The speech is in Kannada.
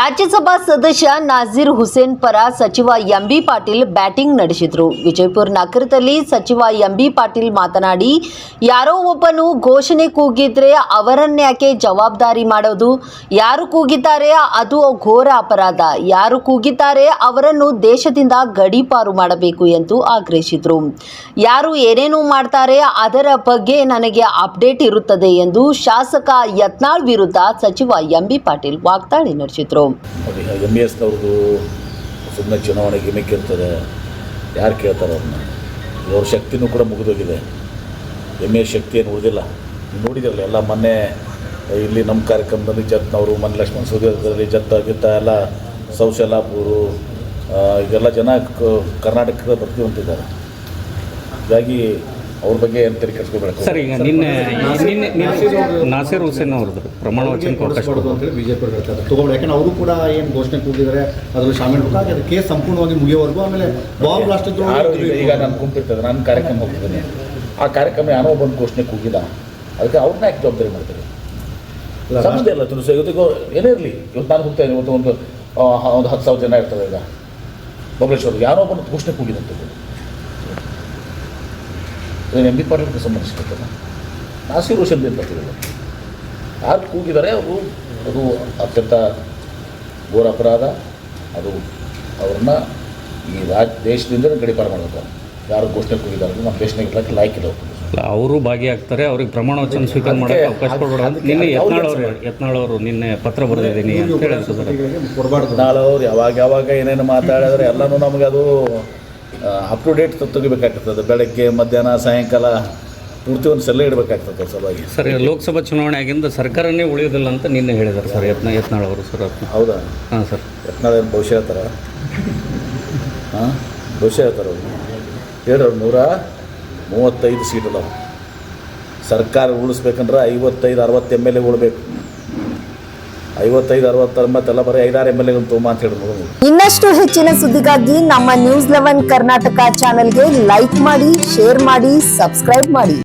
ರಾಜ್ಯಸಭಾ ಸದಸ್ಯ ನಾಜೀರ್ ಹುಸೇನ್ ಪರ ಸಚಿವ ಎಂಬಿ ಪಾಟೀಲ್ ಬ್ಯಾಟಿಂಗ್ ನಡೆಸಿದರು. ವಿಜಯಪುರ ನಗರದಲ್ಲಿ ಸಚಿವ ಎಂಬಿ ಪಾಟೀಲ್ ಮಾತನಾಡಿ, ಯಾರೋ ಒಬ್ಬನು ಘೋಷಣೆ ಕೂಗಿದ್ರೆ ಅವರನ್ಯಾಕೆ ಜವಾಬ್ದಾರಿ ಮಾಡೋದು? ಯಾರು ಕೂಗಿದ್ದಾರೆ ಅದು ಘೋರ ಅಪರಾಧ. ಯಾರು ಕೂಗಿದ್ದಾರೆ ಅವರನ್ನು ದೇಶದಿಂದ ಗಡೀಪಾರು ಮಾಡಬೇಕು ಎಂದು ಆಗ್ರಹಿಸಿದರು. ಯಾರು ಏನೇನು ಮಾಡ್ತಾರೆ ಅದರ ಬಗ್ಗೆ ನನಗೆ ಅಪ್ಡೇಟ್ ಇರುತ್ತದೆ ಎಂದು ಶಾಸಕ ಯತ್ನಾಳ್ ವಿರುದ್ಧ ಸಚಿವ ಎಂಬಿ ಪಾಟೀಲ್ ವಾಗ್ದಾಳಿ ನಡೆಸಿದರು. MBSನವ್ರದ್ದು ಸುಮ್ಮನೆ ಚುನಾವಣೆ ಗಿಮಿಕ್ ಇರ್ತದೆ, ಯಾರು ಕೇಳ್ತಾರೆ ಅವ್ರನ್ನ? ಅವ್ರ ಶಕ್ತಿನೂ ಕೂಡ ಮುಗಿದೋಗಿದೆ. MBS ಶಕ್ತಿ ಏನು ಉಳಿದಿಲ್ಲ. ನೋಡಿದಿರಲ್ಲ, ಎಲ್ಲ ಮೊನ್ನೆ ಇಲ್ಲಿ ನಮ್ಮ ಕಾರ್ಯಕ್ರಮದಲ್ಲಿ ಜತ್ನವರು, ಮನೆ ಲಕ್ಷ್ಮಣ ಸೂರ್ಯದಲ್ಲಿ ಜತ್ತ ಎಲ್ಲ ಸೌಶಲಾಪುರು ಇದೆಲ್ಲ ಜನ ಕರ್ನಾಟಕದ ಬರ್ತೀವಂತಿದ್ದಾರೆ. ಹೀಗಾಗಿ ಅವ್ರ ಬಗ್ಗೆ ಏನು ತಲೆ ಕೆಡಿಸ್ಕೋಬೇಕು ಸರ್. ಈಗ ನಿನ್ನೆ ನಾಸೀರ್ ಹುಸೇನ್ ಅವ್ರದ್ದು ಪ್ರಮಾಣ ವಚನ ಅಂತೇಳಿ ಬಿಜೆಪಿ ಹೇಳ್ತಾರೆ ತಗೊಂಡು, ಯಾಕಂದ್ರೆ ಅವರು ಕೂಡ ಏನು ಘೋಷಣೆ ಕೂಗಿದ್ದಾರೆ ಅದರಲ್ಲಿ ಶಾಮೀಲ್ ಬೇಕಾಗಿ ಅದು ಕೇಸ್ ಸಂಪೂರ್ಣವಾಗಿ ಮುಗಿಯೋವರೆಗೂ. ಆಮೇಲೆ ಬಾಂಬ್ ಬ್ಲಾಸ್ಟ್ ಈಗ ನಾನು ಗುಂಪಿರ್ತದೆ, ನಾನು ಕಾರ್ಯಕ್ರಮ ಹೋಗ್ತಿದ್ದೀನಿ, ಆ ಕಾರ್ಯಕ್ರಮ ಯಾರೋ ಬಂದು ಘೋಷಣೆ ಕೂಗಿಲ್ಲ, ಅದಕ್ಕೆ ಅವ್ರನ್ನ ಯಾಕೆ ಜವಾಬ್ದಾರಿ ಮಾಡ್ತಾರೆ? ಸಂಬಂಧ ಇಲ್ಲ. ಇವತ್ತಿಗೂ ಏನೇ ಇರಲಿ, ಇವತ್ತು ನಾನು ಹೋಗ್ತಾ ಇದ್ದೀನಿ, ಇವತ್ತು ಒಂದು 10,000 ಜನ ಇರ್ತದೆ. ಈಗ ಬಬಲೇಶ್ವರ್ಗೆ ಯಾರೋ ಬಂದು ಘೋಷಣೆ ಕೂಗಿದಂತೆ MB ಪಾಟೀಲ್ಗೆ ಸಂಬಂಧಿಸಿರ್ತದೆ. ನಾಸೀರ್ ಹುಸೇನ್ ಅಂತ ಯಾರು ಕೂಗಿದ್ದಾರೆ ಅದು ಅತ್ಯಂತ ಘೋರ ಅಪರಾಧ. ಅದು ಅವ್ರನ್ನ ಈ ದೇಶದಿಂದ ಗಡೀಪಾರು ಮಾಡಬೇಕು. ಯಾರು ಘೋಷಣೆ ಕೂಗಿದ್ದಾರೆ ನಮ್ಮ ದೇಶನಾಗ ಇರಲಿಕ್ಕೆ ಲಾಯ್ಕಿಲ್ಲ. ಅವರು ಭಾಗಿಯಾಗ್ತಾರೆ, ಅವ್ರಿಗೆ ಪ್ರಮಾಣ ವಚನ ಸ್ವೀಕಾರ ಮಾಡೋಕ್ಕೆ ಅವಕಾಶ ಕೊಡಬಾರ್ದು. ನಿನ್ನೆ ಯತ್ನಾಳ್ ಅವರು ನಿನ್ನೆ ಪತ್ರ ಬರೆದಿದ್ದೀನಿ ಅಂತ ಹೇಳಿದ್ರು. ಯತ್ನಾಳವ್ರು ಯಾವಾಗ ಏನೇನು ಮಾತಾಡಿದ್ರೆ ಎಲ್ಲನೂ ನಮಗೆ ಅದು ಅಪ್ ಟು ಡೇಟ್ ತೆಗಿಬೇಕಾಗ್ತದೆ. ಬೆಳಗ್ಗೆ ಮಧ್ಯಾಹ್ನ ಸಾಯಂಕಾಲ ಪೂರ್ತಿ ಒಂದು ಸಲ ಇಡಬೇಕಾಗ್ತದೆ ಸಲುವಾಗಿ. ಸರ್, ಲೋಕಸಭಾ ಚುನಾವಣೆ ಆಗಿಂದ ಸರ್ಕಾರನೇ ಉಳಿಯೋದಿಲ್ಲ ಅಂತ ನಿನ್ನೆ ಹೇಳಿದ್ದಾರೆ ಸರ್ ಯತ್ನಾಳ್ ಅವರು. ಸರ್ ಹೌದಾ? ಹಾಂ ಸರ್. ಯತ್ನಾಳ್ ಏನು ಭವಿಷ್ಯ ಹೇಳ್ತಾರೆ? ಭವಿಷ್ಯ ಹೇಳ್ತಾರೆ ಅವರು. ಹೇಳ್ರಿ, 135 ಸೀಟ್ ಅದಾವ. ಸರ್ಕಾರ ಉಳಿಸ್ಬೇಕಂದ್ರೆ 55-60 MLA ಉಳ್ಬೇಕು. 55-60 ಎಲ್ಲ ಬರೀ 5-6 MLA ತೊಗೊಂಬ ಅಂತ ಹೇಳಿದ್ರು. ಇನ್ನಷ್ಟು ಹೆಚ್ಚಿನ ಸುದ್ದಿಗಾಗಿ ನಮ್ಮ News11 ಕರ್ನಾಟಕ ಚಾನೆಲ್ಗೆ ಲೈಕ್ ಮಾಡಿ, ಶೇರ್ ಮಾಡಿ, ಸಬ್ಸ್ಕ್ರೈಬ್ ಮಾಡಿ.